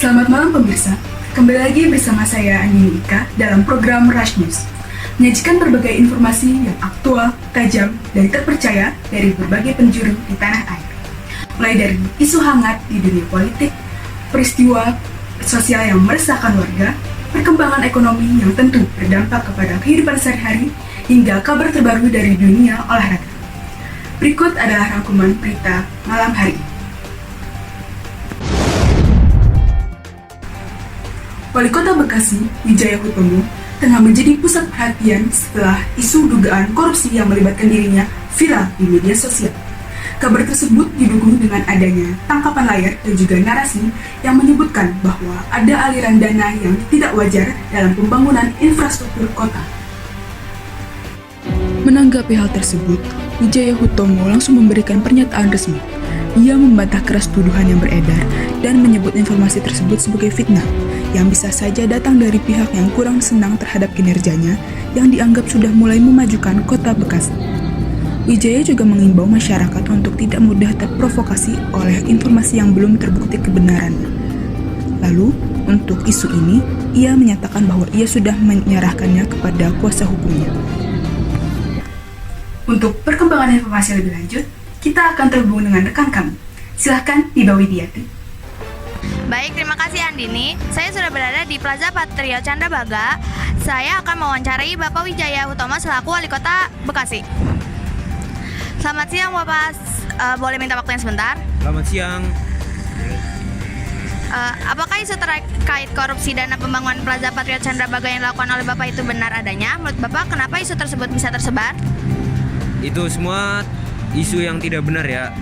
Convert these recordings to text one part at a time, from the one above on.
Selamat malam pemirsa, kembali lagi bersama saya Andini Ika dalam program Rush News, menyajikan berbagai informasi yang aktual, tajam, dan terpercaya dari berbagai penjuru di tanah air. Mulai dari isu hangat di dunia politik, peristiwa sosial yang meresahkan warga, perkembangan ekonomi yang tentu berdampak kepada kehidupan sehari-hari, hingga kabar terbaru dari dunia olahraga. Berikut adalah rangkuman berita malam hari ini. Wali Kota Bekasi, Wijaya Hutomo, tengah menjadi pusat perhatian setelah isu dugaan korupsi yang melibatkan dirinya viral di media sosial. Kabar tersebut didukung dengan adanya tangkapan layar dan juga narasi yang menyebutkan bahwa ada aliran dana yang tidak wajar dalam pembangunan infrastruktur kota. Menanggapi hal tersebut, Wijaya Hutomo langsung memberikan pernyataan resmi. Ia membantah keras tuduhan yang beredar dan menyebut informasi tersebut sebagai fitnah yang bisa saja datang dari pihak yang kurang senang terhadap kinerjanya yang dianggap sudah mulai memajukan kota Bekasi. Wijaya juga mengimbau masyarakat untuk tidak mudah terprovokasi oleh informasi yang belum terbukti kebenarannya. Lalu, untuk isu ini, ia menyatakan bahwa ia sudah menyerahkannya kepada kuasa hukumnya. Untuk perkembangan informasi lebih lanjut, kita akan terhubung dengan rekan kami. Silahkan Tiba Widiati. Baik, terima kasih Andini. Saya sudah berada di Plaza Patrio Candrabaga. Saya akan mewawancarai Bapak Wijaya Hutomo selaku Wali Kota Bekasi. Selamat siang Bapak, boleh minta waktunya sebentar? Selamat siang. Apakah isu terkait korupsi dana pembangunan Plaza Patrio Candrabaga yang dilakukan oleh Bapak itu benar adanya? Menurut Bapak, kenapa isu tersebut bisa tersebar? Itu semua isu yang tidak benar ya.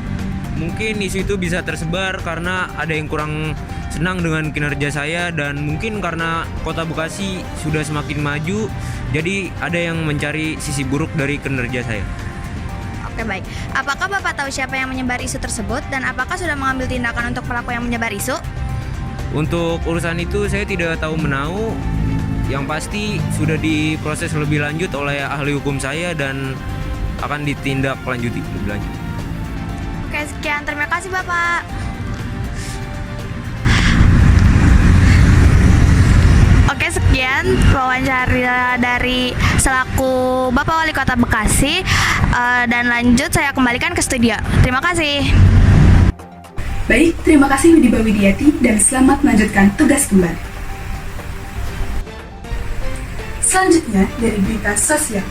Mungkin isu itu bisa tersebar karena ada yang kurang senang dengan kinerja saya, dan mungkin karena kota Bekasi sudah semakin maju, jadi ada yang mencari sisi buruk dari kinerja saya. Oke, baik. Apakah Bapak tahu siapa yang menyebar isu tersebut dan apakah sudah mengambil tindakan untuk pelaku yang menyebar isu? Untuk urusan itu saya tidak tahu menau. Yang pasti sudah diproses lebih lanjut oleh ahli hukum saya dan akan ditindaklanjuti lebih lanjut. Oke, sekian. Terima kasih Bapak. Oke, sekian wawancara dari selaku Bapak Wali Kota Bekasi, dan lanjut saya kembalikan ke studio. Terima kasih. Baik, terima kasih Widiba Widiati dan selamat melanjutkan tugas kembali. Selanjutnya dari berita sosial.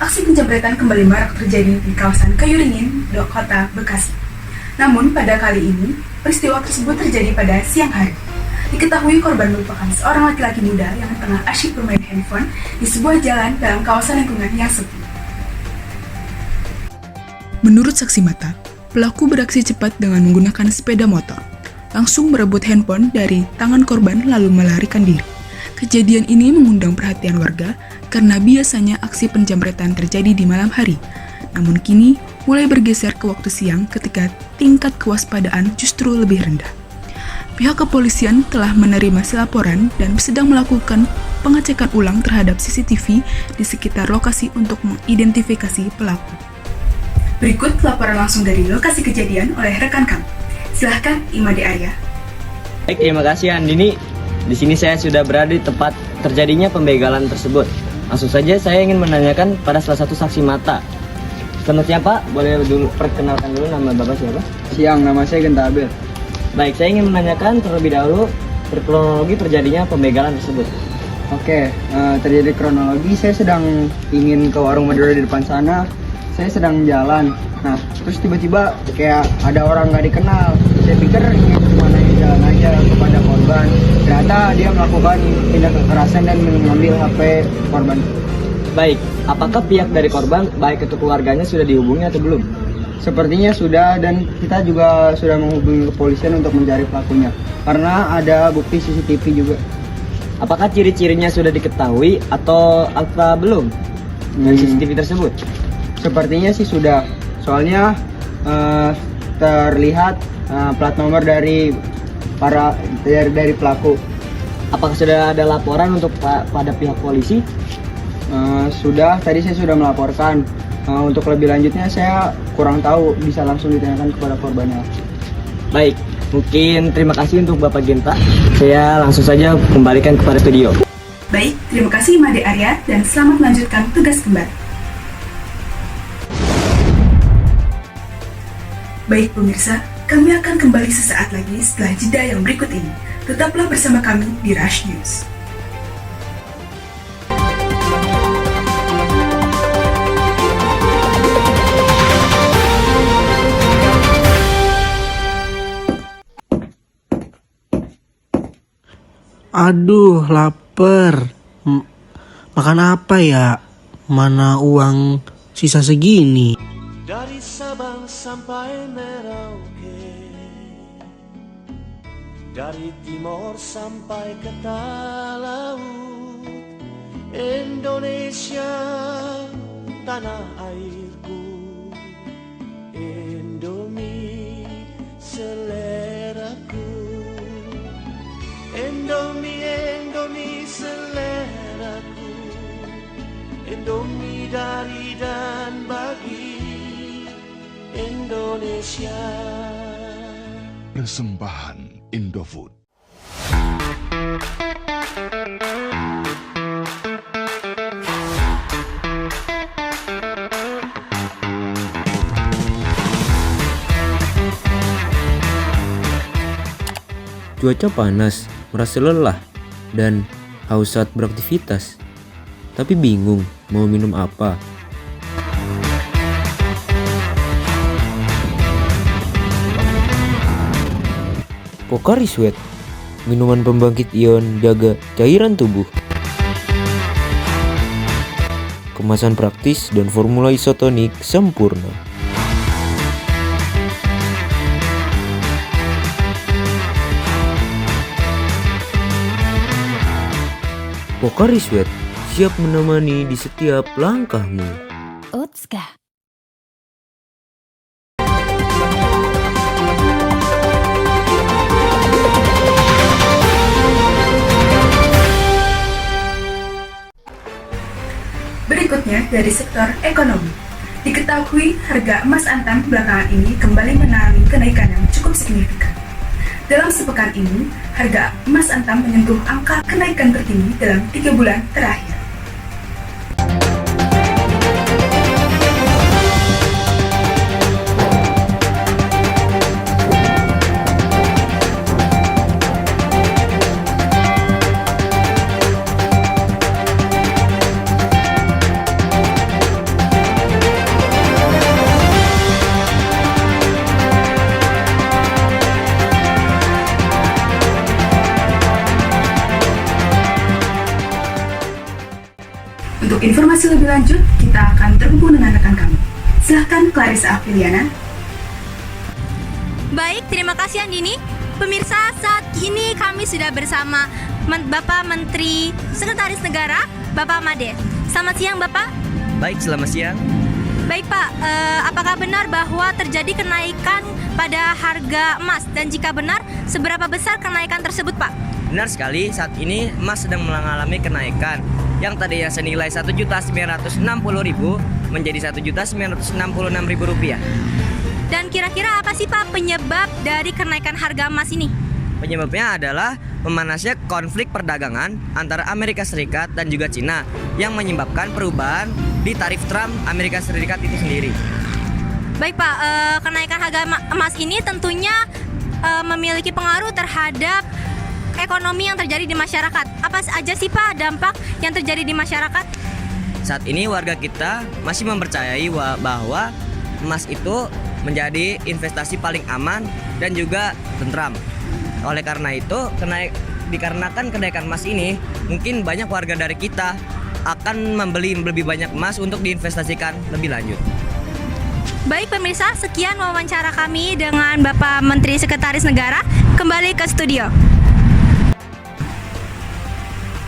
Aksi penjamretan kembali marak terjadi di kawasan Kayuringin, Kota Bekasi. Namun pada kali ini, peristiwa tersebut terjadi pada siang hari. Diketahui korban merupakan seorang laki-laki muda yang tengah asyik bermain handphone di sebuah jalan dalam kawasan lingkungan yang sepi. Menurut saksi mata, pelaku beraksi cepat dengan menggunakan sepeda motor, langsung merebut handphone dari tangan korban lalu melarikan diri. Kejadian ini mengundang perhatian warga karena biasanya aksi penjamretan terjadi di malam hari. Namun kini mulai bergeser ke waktu siang ketika tingkat kewaspadaan justru lebih rendah. Pihak kepolisian telah menerima laporan dan sedang melakukan pengecekan ulang terhadap CCTV di sekitar lokasi untuk mengidentifikasi pelaku. Berikut laporan langsung dari lokasi kejadian oleh rekan kami. Silahkan Imade Arya. Baik, terima kasih Andini. Di sini saya sudah berada di tempat terjadinya pembegalan tersebut. Langsung saja saya ingin menanyakan pada salah satu saksi mata. Selamat siang Pak, boleh dulu perkenalkan dulu nama Bapak siapa? Siang, nama saya Genta Abel. Baik, saya ingin menanyakan terlebih dahulu kronologi terjadinya pembegalan tersebut. Oke, terjadi kronologi, saya sedang ingin ke warung Madura di depan sana. Saya sedang jalan, nah terus tiba-tiba kayak ada orang nggak dikenal. Saya pikir ingin cuma jalan aja kepada korban. Ternyata dia melakukan tindak kekerasan dan mengambil HP korban. Baik, apakah pihak dari korban, baik itu keluarganya, sudah dihubungi atau belum? Sepertinya sudah, dan kita juga sudah menghubungi kepolisian untuk mencari pelakunya. Karena ada bukti CCTV juga. Apakah ciri-cirinya sudah diketahui atau belum dari CCTV tersebut? Sepertinya sih sudah, soalnya terlihat plat nomor dari dari pelaku. Apakah sudah ada laporan untuk pada pihak polisi? Sudah, tadi saya sudah melaporkan. Untuk lebih lanjutnya saya kurang tahu, bisa langsung ditanyakan kepada korbannya. Baik, Mungkin terima kasih untuk Bapak Genta. Saya langsung saja kembalikan kepada studio. Baik, terima kasih Made Arya dan selamat melanjutkan tugas kembali. Baik pemirsa, kami akan kembali sesaat lagi setelah jeda yang berikut ini. Tetaplah bersama kami di Rush News. Aduh, lapar. Makan apa ya? Mana uang sisa segini? Dari Sabang sampai Merauke, dari timur sampai ke laut, Indonesia tanah airku, Indomie seleraku, Indomie, Indomie seleraku, Indomie dari dan bagi Indonesia. Persembahan Indofood. Cuaca panas, merasa lelah, dan haus saat beraktivitas. Tapi bingung mau minum apa. Pocari Sweat, minuman pembangkit ion jaga cairan tubuh. Kemasan praktis dan formula isotonik sempurna. Pocari Sweat siap menemani di setiap langkahmu. Otska. Berikutnya dari sektor ekonomi. Diketahui harga emas antam belakangan ini kembali mengalami kenaikan yang cukup signifikan. Dalam sepekan ini, harga emas antam menyentuh angka kenaikan tertinggi dalam 3 bulan terakhir. Untuk informasi lebih lanjut, kita akan terhubung dengan rekan kami. Silahkan Clarissa Apriliana. Baik, terima kasih Andini. Pemirsa, saat ini kami sudah bersama Bapak Menteri Sekretaris Negara, Bapak Made. Selamat siang Bapak. Baik, selamat siang. Baik Pak, apakah benar bahwa terjadi kenaikan pada harga emas? Dan jika benar, seberapa besar kenaikan tersebut Pak? Benar sekali, saat ini emas sedang mengalami kenaikan yang tadinya senilai Rp1.960.000 menjadi Rp1.966.000. Dan kira-kira apa sih Pak penyebab dari kenaikan harga emas ini? Penyebabnya adalah memanasnya konflik perdagangan antara Amerika Serikat dan juga Cina yang menyebabkan perubahan di tarif Trump Amerika Serikat itu sendiri. Baik Pak, kenaikan harga emas ini tentunya memiliki pengaruh terhadap ekonomi yang terjadi di masyarakat. Apa saja sih Pak dampak yang terjadi di masyarakat? Saat ini warga kita masih mempercayai bahwa emas itu menjadi investasi paling aman dan juga tentram. Oleh karena itu, dikarenakan kenaikan emas ini, mungkin banyak warga dari kita akan membeli lebih banyak emas untuk diinvestasikan lebih lanjut. Baik pemirsa, sekian wawancara kami dengan Bapak Menteri Sekretaris Negara. Kembali ke studio.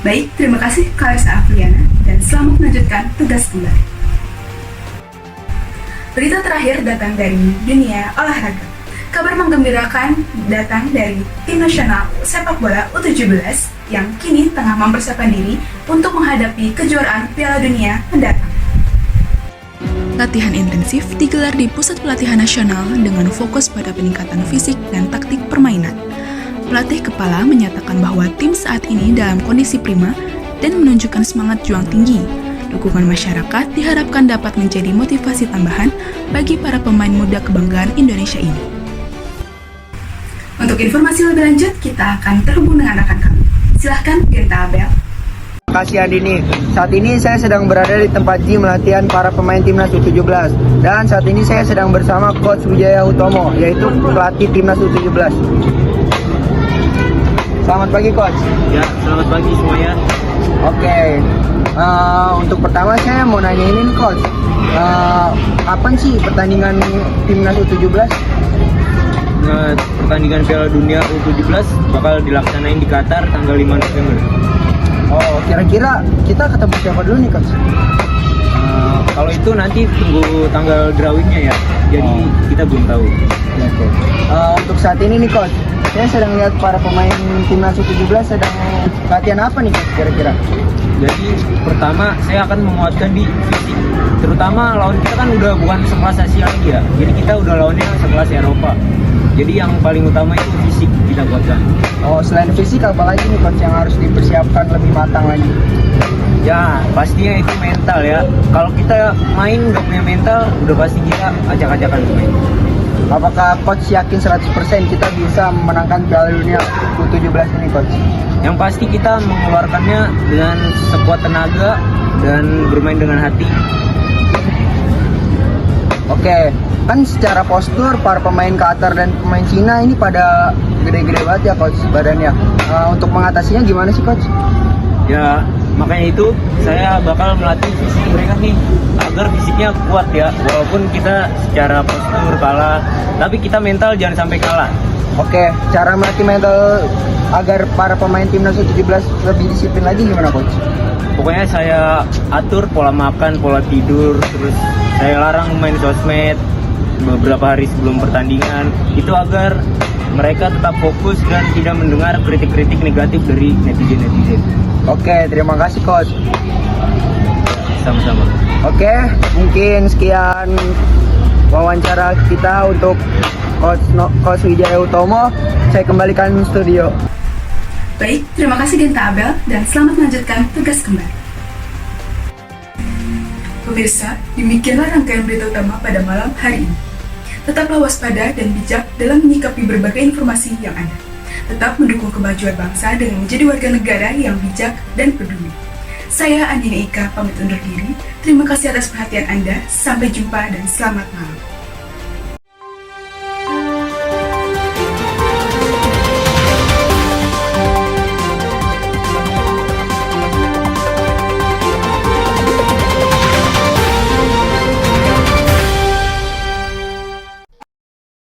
Baik, terima kasih Clarissa Afriana dan selamat melanjutkan tugas kembali. Berita terakhir datang dari dunia olahraga. Kabar menggembirakan datang dari tim nasional sepak bola U17 yang kini tengah mempersiapkan diri untuk menghadapi kejuaraan Piala Dunia mendatang. Latihan intensif digelar di Pusat Pelatihan Nasional dengan fokus pada peningkatan fisik dan taktik permainan. Pelatih kepala menyatakan bahwa tim saat ini dalam kondisi prima dan menunjukkan semangat juang tinggi. Dukungan masyarakat diharapkan dapat menjadi motivasi tambahan bagi para pemain muda kebanggaan Indonesia ini. Untuk informasi lebih lanjut, kita akan terhubung dengan rekan kami. Silahkan, Genta Abel. Terima kasih Andini. Saat ini saya sedang berada di tempat gym latihan para pemain timnas U17. Dan saat ini saya sedang bersama Coach Wijaya Hutomo, yaitu pelatih timnas U17. Selamat pagi Coach. Ya, selamat pagi semuanya. Oke. Untuk pertama saya mau nanya ini nih Coach. Kapan sih pertandingan timnas U17? Nah, pertandingan Piala Dunia U17 bakal dilaksanain di Qatar tanggal 5 November. Oh, kira-kira kita ketemu siapa dulu nih Coach? Kalau itu nanti tunggu tanggal drawingnya ya. Jadi kita belum tahu. Oke. Untuk saat ini nih Coach, saya sedang lihat para pemain timnas U17 sedang latihan apa nih Coach kira-kira? Jadi pertama saya akan menguatkan di fisik. Terutama lawan kita kan udah bukan sekelas Asia lagi ya. Jadi kita udah lawannya sekelas Eropa. Jadi yang paling utama itu fisik kita kuatkan. Oh, selain fisik apa lagi nih Coach yang harus dipersiapkan lebih matang lagi? Ya pastinya itu mental ya. Kalau kita main nggak punya mental, udah pasti kita acak-acakan main. Apakah Coach yakin 100% kita bisa memenangkan Piala Dunia U17 ini Coach? Yang pasti kita mengeluarkannya dengan sekuat tenaga dan bermain dengan hati. Oke, kan secara postur para pemain Qatar dan pemain Cina ini pada gede-gede banget ya Coach badannya. Untuk mengatasinya gimana sih Coach? Ya makanya itu saya bakal melatih fisik mereka nih agar fisiknya kuat ya. Walaupun kita secara postur kalah, tapi kita mental jangan sampai kalah. Oke, cara melatih mental agar para pemain timnas U17 lebih disiplin lagi gimana Coach? Pokoknya saya atur pola makan, pola tidur, terus saya larang main sosmed beberapa hari sebelum pertandingan. Itu agar mereka tetap fokus dan tidak mendengar kritik-kritik negatif dari netizen-netizen. Oke, terima kasih Coach. Sama-sama. Oke, mungkin sekian wawancara kita untuk Coach Wijaya Hutomo. Saya kembalikan studio. Baik, terima kasih Genta Abel dan selamat melanjutkan tugas kembali. Pemirsa, demikianlah rangkaian berita utama pada malam hari ini. Tetaplah waspada dan bijak dalam menyikapi berbagai informasi yang ada. Tetap mendukung kemajuan bangsa dengan menjadi warga negara yang bijak dan peduli. Saya Andini Ika pamit undur diri. Terima kasih atas perhatian Anda. Sampai jumpa dan selamat malam.